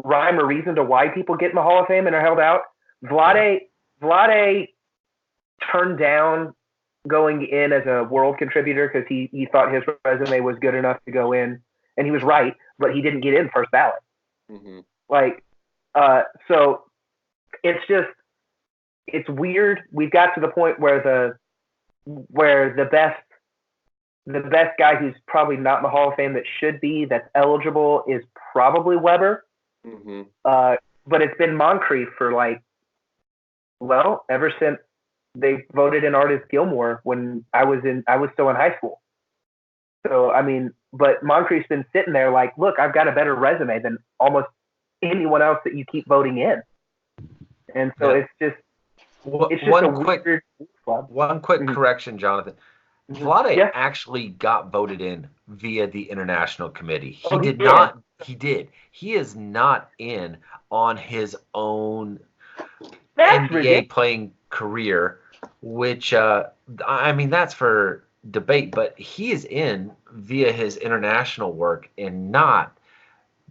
rhyme or reason to why people get in the Hall of Fame and are held out. Vlade turned down going in as a world contributor because he thought his resume was good enough to go in, and he was right, but he didn't get in first ballot. Mm-hmm. So it's weird. We've got to the point where the best guy who's probably not in the Hall of Fame that should be, that's eligible, is probably Weber. Mm-hmm. But it's been Moncrief for ever since they voted in Artis Gilmore when I was still in high school. So, I mean, but Moncrief's been sitting there like, look, I've got a better resume than almost anyone else that you keep voting in. And so it's just one quick correction, Jonathan. Vlade actually got voted in via the International Committee. He did not. He did. He is not in on his own NBA playing career, which that's for debate. But he is in via his international work and not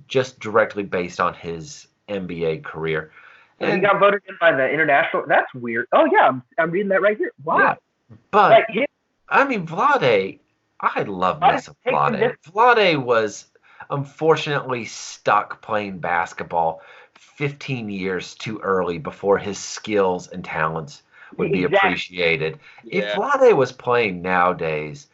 just directly based on his NBA career. And he got voted in by the international. That's weird. Oh yeah, I'm reading that right here. Wow. Yeah, but Vlade, I love this Vlade. Vlade was unfortunately stuck playing basketball 15 years too early before his skills and talents would be Exactly. appreciated. If Yeah. Vlade was playing nowadays,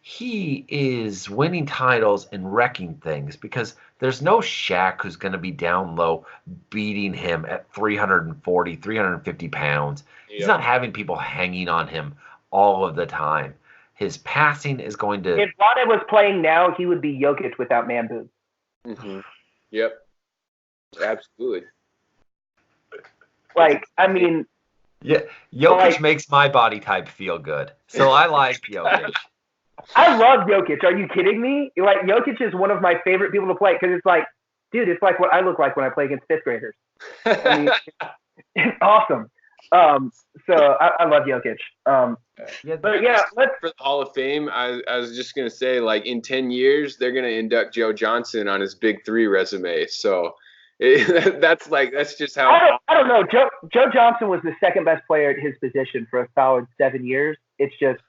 he is winning titles and wrecking things because there's no Shaq who's going to be down low beating him at 340, 350 pounds. He's Yep. not having people hanging on him all of the time. His passing is going to. If Vlade was playing now, he would be Jokic without man boobs. Mm-hmm. Yep. Absolutely. Like, I mean, Yeah, Jokic like- makes my body type feel good. So I like Jokic. I love Jokic. Are you kidding me? Like, Jokic is one of my favorite people to play because it's like, dude, it's like what I look like when I play against fifth graders. I mean, it's awesome. So I love Jokic. But yeah, let's. For the Hall of Fame, I was just gonna say, like, in 10 years, they're gonna induct Joe Johnson on his Big Three resume. So that's just how. I don't know. Joe Johnson was the second best player at his position for a solid 7 years. It's just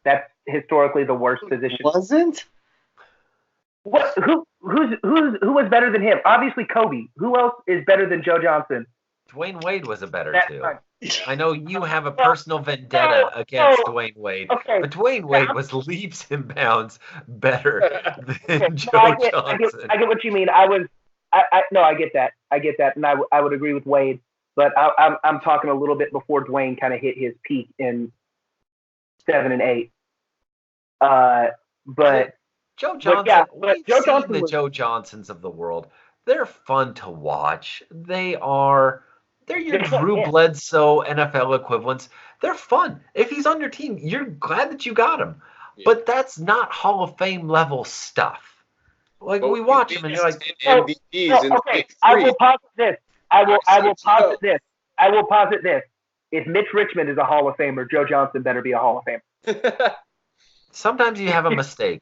that's historically the worst position. Wasn't? What? Who was better than him? Obviously Kobe. Who else is better than Joe Johnson? Dwayne Wade was a better That two. time? I know you have a personal vendetta against Dwayne Wade, Okay. but Dwayne Wade was leaps and bounds better than Okay, Joe I Johnson. get what you mean. I get that, and I would agree with Wade. But I'm talking a little bit before Dwayne kind of hit his peak in 7 and 8. But Joe Johnson, but we've Joe seen Johnson the was- Joe Johnsons of the world. They're fun to watch. They're your Drew Bledsoe NFL equivalents. They're fun. If he's on your team, you're glad that you got him. Yeah. But that's not Hall of Fame level stuff. Like, But we watch him and you're like, 10 MVPs in the okay. Big I Three. will posit this. I will posit So- this. I will posit this. If Mitch Richmond is a Hall of Famer, Joe Johnson better be a Hall of Famer. sometimes you have a mistake.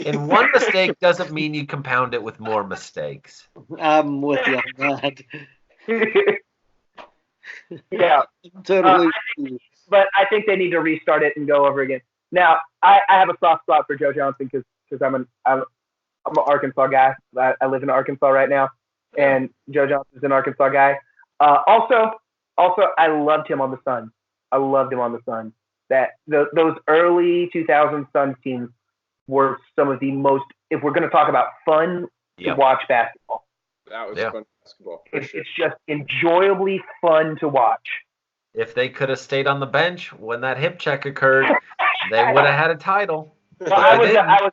And one mistake doesn't mean you compound it with more mistakes. I'm with you on that. Yeah. Totally. But I think they need to restart it and go over again. Now, I have a soft spot for Joe Johnson because I'm an Arkansas guy. I live in Arkansas right now, and Joe Johnson's an Arkansas guy. Also, I loved him on the Suns. Those early 2000 Suns teams were some of the most. If we're going to talk about fun to watch basketball, That was fun basketball. For sure. it's just enjoyably fun to watch. If they could have stayed on the bench when that hip check occurred, they would have had a title. Well,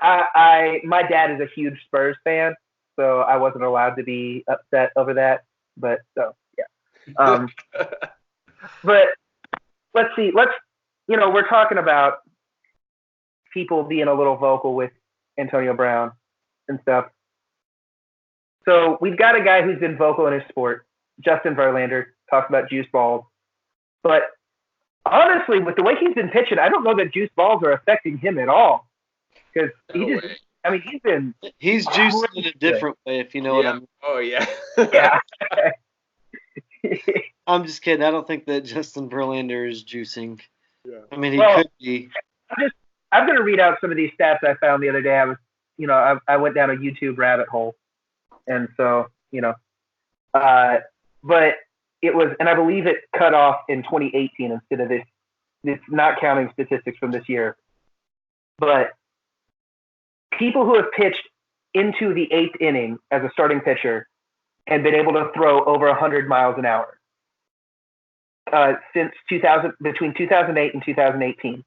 my dad is a huge Spurs fan, so I wasn't allowed to be upset over that. But so yeah. But let's see. We're talking about people being a little vocal with Antonio Brown and stuff. So we've got a guy who's been vocal in his sport, Justin Verlander, talks about juice balls. But honestly, with the way he's been pitching, I don't know that juice balls are affecting him at all. Because he's juiced in a different way, if you know what I mean. Oh, yeah. Yeah. I'm just kidding. I don't think that Justin Verlander is juicing. Yeah. I mean, he could be. I'm going to read out some of these stats I found the other day. I went down a YouTube rabbit hole. And so, but it was, and I believe it cut off in 2018 instead of this not counting statistics from this year. But people who have pitched into the 8th inning as a starting pitcher and been able to throw over 100 miles an hour since between 2008 and 2018.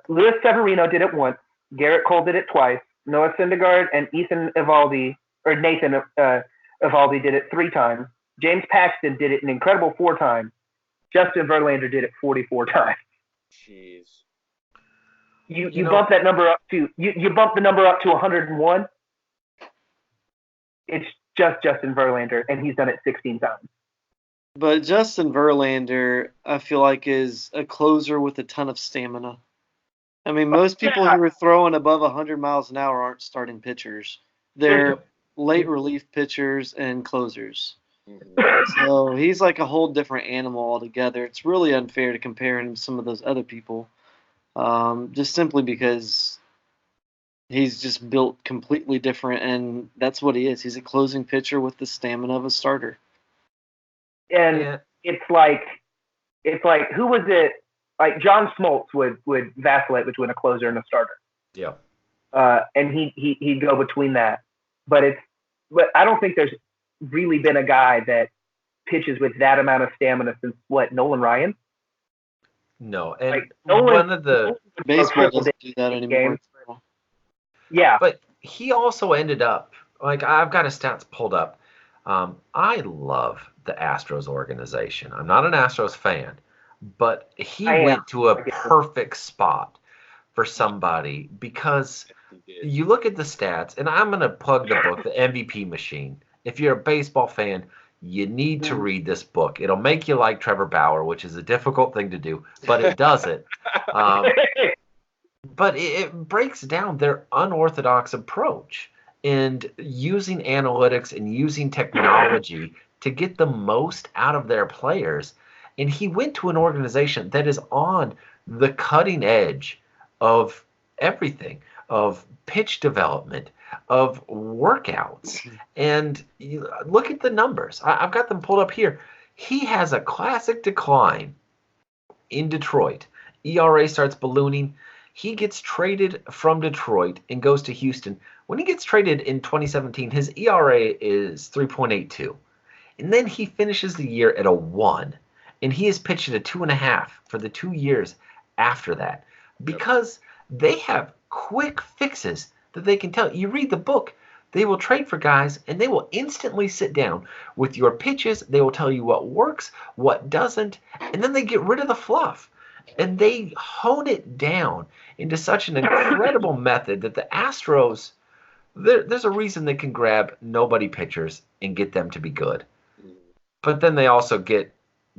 Luis Severino did it once. Garrett Cole did it twice. Noah Syndergaard and Nathan Eovaldi did it 3 times. James Paxton did it an incredible 4 times. Justin Verlander did it 44 times. Jeez. You bump that number up to you bump the number up to 101. It's just Justin Verlander, and he's done it 16 times. But Justin Verlander, I feel like, is a closer with a ton of stamina. I mean, most people who are throwing above 100 miles an hour aren't starting pitchers. They're late relief pitchers and closers. So he's like a whole different animal altogether. It's really unfair to compare him to some of those other people, just simply because he's just built completely different, and that's what he is. He's a closing pitcher with the stamina of a starter. And it's like it's like, who was it? Like John Smoltz would vacillate between a closer and a starter. Yeah. And he'd go between that. But I don't think there's really been a guy that pitches with that amount of stamina since Nolan Ryan? No, and like, Nolan, one of the baseball doesn't do that anymore. Yeah, but he also ended up like I've got his stats pulled up. I love the Astros organization. I'm not an Astros fan, but he went to a perfect spot for somebody because you look at the stats, and I'm going to plug the book, The MVP Machine. If you're a baseball fan, you need to read this book. It'll make you like Trevor Bauer, which is a difficult thing to do, but it does it. But it breaks down their unorthodox approach and using analytics and using technology to get the most out of their players. And he went to an organization that is on the cutting edge of everything, of pitch development, of workouts. And you look at the numbers. I've got them pulled up here. He has a classic decline in Detroit. ERA starts ballooning. He gets traded from Detroit and goes to Houston. When he gets traded in 2017, his ERA is 3.82. And then he finishes the year at a 1. And he has pitched at a 2.5 for the 2 years after that. Because they have quick fixes that they can tell. You read the book, they will trade for guys, and they will instantly sit down with your pitches. They will tell you what works, what doesn't, and then they get rid of the fluff. And they hone it down into such an incredible method that the Astros, there's a reason they can grab nobody pitchers and get them to be good. But then they also get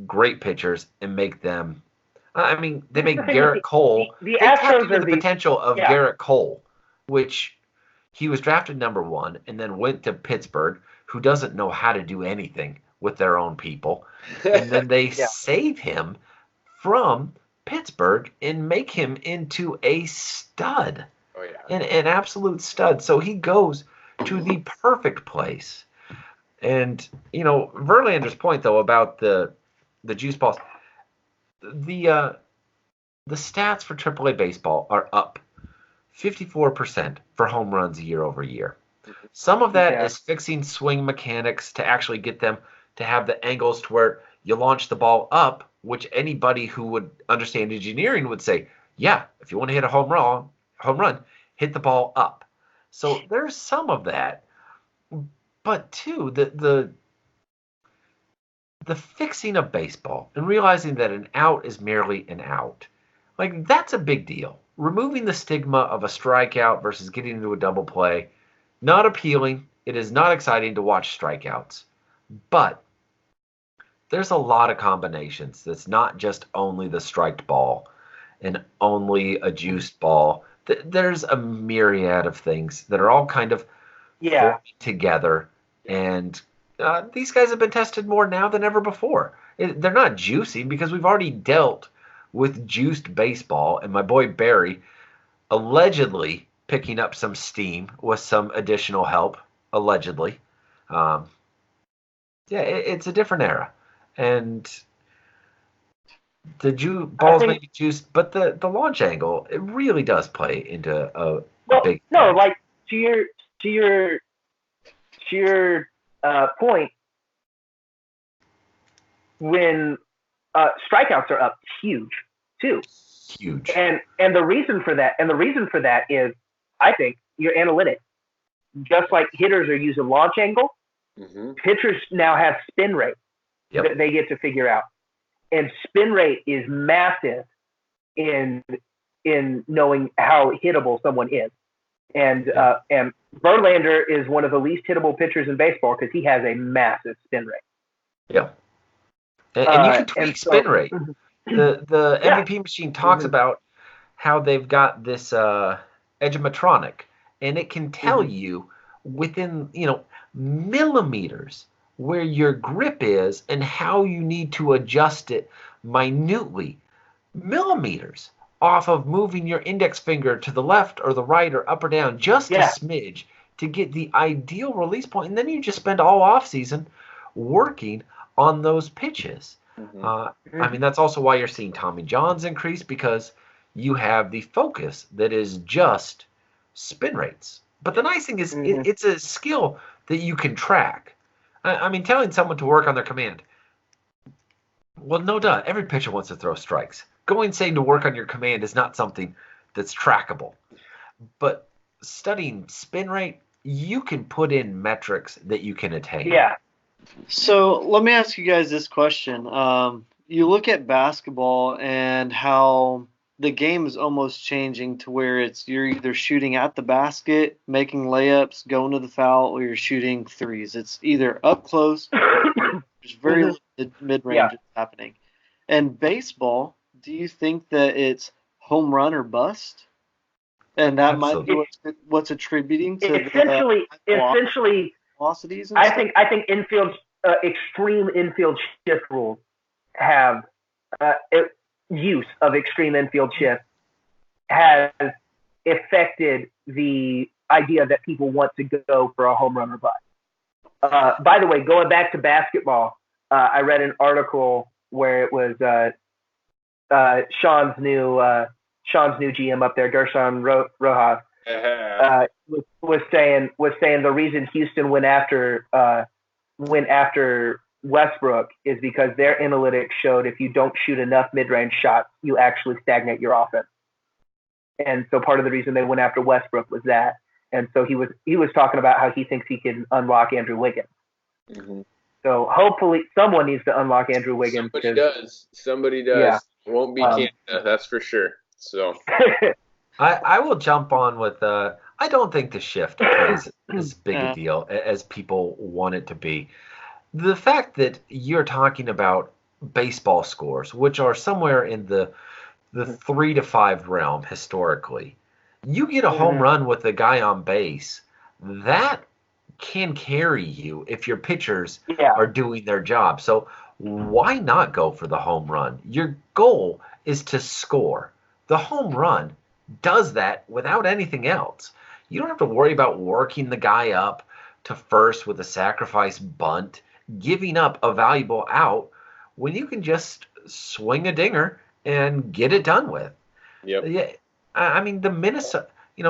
great pitchers and make them, they make Garrett Cole. The Astros are the potential of Garrett Cole, which he was drafted number 1 and then went to Pittsburgh, who doesn't know how to do anything with their own people. And then they save him from Pittsburgh and make him into a stud. Oh, yeah. An absolute stud. So he goes to the perfect place. And, Verlander's point, though, about the juice balls, the stats for AAA baseball are up 54% for home runs year over year. Some of that is fixing swing mechanics to actually get them to have the angles to where you launch the ball up, which anybody who would understand engineering would say, yeah, if you want to hit a home run, hit the ball up. So there's some of that. But too, the fixing of baseball and realizing that an out is merely an out. Like, that's a big deal. Removing the stigma of a strikeout versus getting into a double play, not appealing. It is not exciting to watch strikeouts. But there's a lot of combinations that's not just only the striked ball and only a juiced ball. There's a myriad of things that are all kind of forming together. And these guys have been tested more now than ever before. They're not juicy because we've already dealt with juiced baseball. And my boy Barry allegedly picking up some steam with some additional help, allegedly. It's a different era. And the balls may be juiced, but the launch angle, it really does play into a big. No, like to your point, when strikeouts are up, huge too. Huge. And the reason for that is, I think, your analytics. Just like hitters are using launch angle, pitchers now have spin rate that they get to figure out. And spin rate is massive in knowing how hittable someone is. And Verlander is one of the least hittable pitchers in baseball because he has a massive spin rate. Yeah. And you can tweak spin rate. The MVP machine talks about how they've got this Edgeometronic, and it can tell you within, millimeters where your grip is and how you need to adjust it minutely. Millimeters off of moving your index finger to the left or the right or up or down just a smidge to get the ideal release point. And then you just spend all off season working on those pitches. I mean, that's also why you're seeing Tommy John's increase, because you have the focus that is just spin rates. But the nice thing is, it's a skill that you can track. I mean, telling someone to work on their command. Well, no doubt, every pitcher wants to throw strikes. Going saying to work on your command is not something that's trackable. But studying spin rate, you can put in metrics that you can attain. Yeah. So let me ask you guys this question. You look at basketball and how the game is almost changing to where you're either shooting at the basket, making layups, going to the foul, or you're shooting threes. It's either up close, there's very limited mid-range happening. And baseball, do you think that it's home run or bust? And that might be what's attributing to essentially velocities. I think infield extreme infield shift rules have use of extreme infield shift has affected the idea that people want to go for a home run or bust. By the way, going back to basketball, I read an article where it was Sean's new GM up there, Gershon Rojas, was saying the reason Houston went after Westbrook is because their analytics showed if you don't shoot enough mid-range shots, you actually stagnate your offense. And so part of the reason they went after Westbrook was that. And so he was talking about how he thinks he can unlock Andrew Wiggins. So hopefully someone needs to unlock Andrew Wiggins. Somebody does. Yeah. It won't be Canada, that's for sure. So I will jump on with I don't think the shift is as big a deal as people want it to be. The fact that you're talking about baseball scores, which are somewhere in the 3 to 5 realm historically, you get a home run with a guy on base, that can carry you if your pitchers are doing their job. So why not go for the home run? Your goal is to score. The home run does that without anything else. You don't have to worry about working the guy up to first with a sacrifice bunt, giving up a valuable out when you can just swing a dinger and get it done with. Yeah, I mean,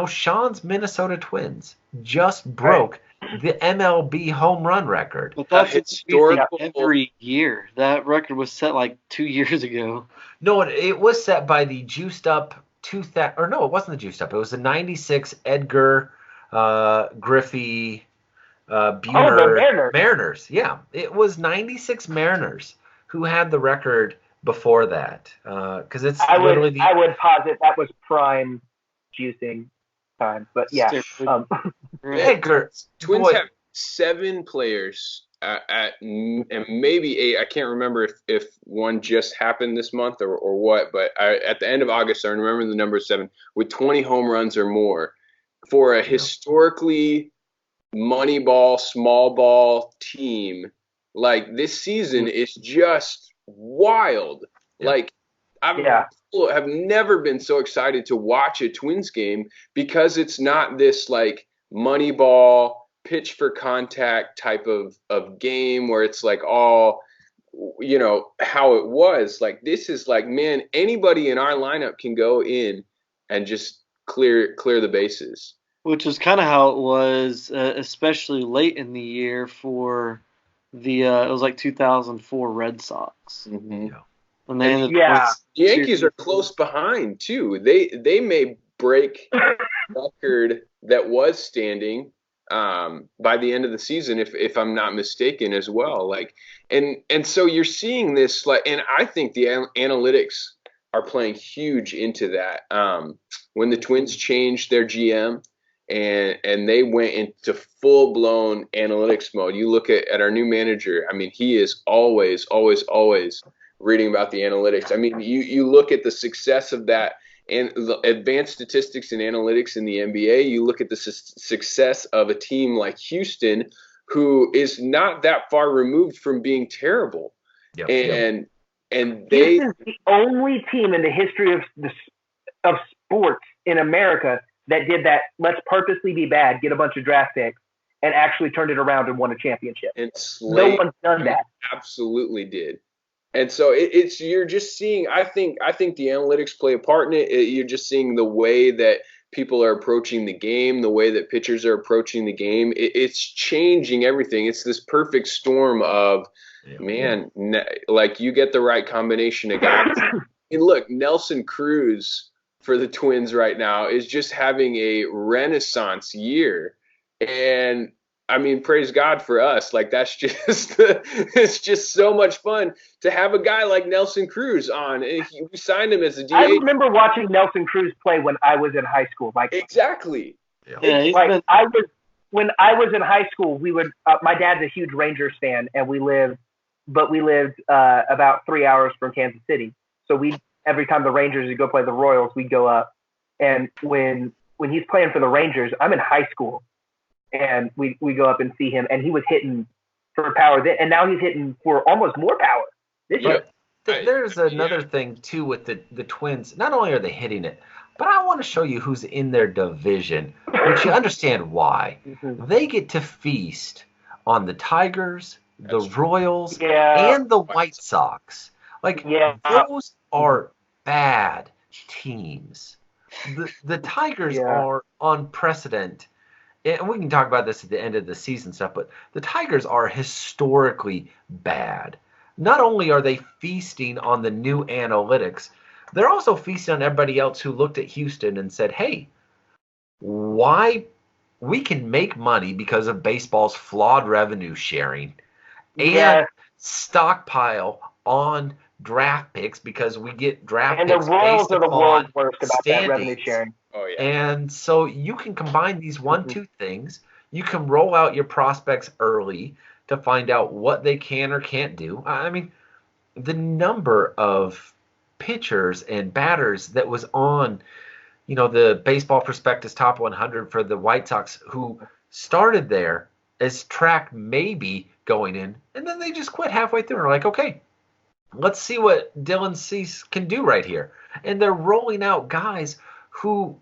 Sean's Minnesota Twins just broke the MLB home run record. But that's historical every year. That record was set like 2 years ago. No, it was set by the juiced up it wasn't the juiced up. It was the 96 Edgar Griffey Buhner Mariners. Yeah, it was 96 Mariners who had the record before that. Because I would posit that was prime juicing time. But yeah, Twins have 7 players and maybe 8. I can't remember if one just happened this month or what. But at the end of August, I remember the number 7 with 20 home runs or more for a historically money ball, small ball team. Like, this season is just wild. Like, people have never been so excited to watch a Twins game because it's not this like money ball, pitch for contact type of game where it's like all, how it was. Like, this is like, man, anybody in our lineup can go in and just clear the bases. Which is kind of how it was, especially late in the year for the it was like 2004 Red Sox. Mm-hmm. And they ended the Yankees are close behind too. They may break record that was standing by the end of the season, if I'm not mistaken, as well. Like, and so you're seeing this, like, and I think the analytics are playing huge into that. When the Twins changed their GM and they went into full blown analytics mode, you look at our new manager. I mean, he is always reading about the analytics. I mean, you look at the success of that and the advanced statistics and analytics in the NBA. You look at the success of a team like Houston, who is not that far removed from being terrible. And they Houston's the only team in the history of sports in America that did that. Let's purposely be bad, get a bunch of draft picks, and actually turned it around and won a championship. And no one's done that. Absolutely did. And so it's you're just seeing. I think the analytics play a part in it. You're just seeing the way that people are approaching the game, the way that pitchers are approaching the game. It's changing everything. It's this perfect storm of, man, like you get the right combination of guys. And look, Nelson Cruz for the Twins right now is just having a renaissance year. And I mean, praise God for us. Like that's just it's just so much fun to have a guy like Nelson Cruz on. And we signed him as a DH. I remember watching Nelson Cruz play when I was in high school. Like exactly. Like when I was in high school, we would. My dad's a huge Rangers fan, and we lived about 3 hours from Kansas City. So every time the Rangers would go play the Royals, we'd go up. And when he's playing for the Rangers, I'm in high school. And we go up and see him, and he was hitting for power then, and now he's hitting for almost more power this year. There's another thing too with the Twins. Not only are they hitting it, but I want to show you who's in their division, which you understand why. They get to feast on the Tigers, the Royals, and the White Sox. Like those are bad teams. The Tigers are unprecedented. And we can talk about this at the end of the season stuff, but the Tigers are historically bad. Not only are they feasting on the new analytics, they're also feasting on everybody else who looked at Houston and said, hey, why we can make money because of baseball's flawed revenue sharing and stockpile on draft picks because we get draft picks. And the Royals are the world's worst about that revenue sharing. Oh, yeah. And so you can combine these 1-2 things. You can roll out your prospects early to find out what they can or can't do. I mean, the number of pitchers and batters that was on, the Baseball Prospectus Top 100 for the White Sox who started there as tracked maybe going in, and then they just quit halfway through and are like, okay, let's see what Dylan Cease can do right here. And they're rolling out guys who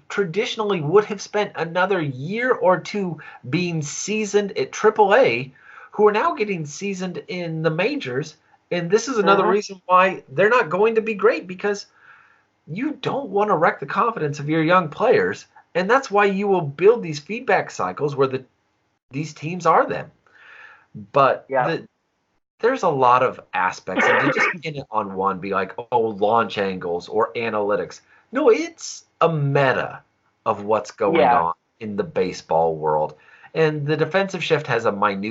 traditionally would have spent another year or two being seasoned at AAA, who are now getting seasoned in the majors. And this is another reason why they're not going to be great, because you don't want to wreck the confidence of your young players. And that's why you will build these feedback cycles where these teams are them. But there's a lot of aspects. And to just pin it on one, be like, launch angles or analytics. No, it's a meta of what's going on in the baseball world. And the defensive shift has a minute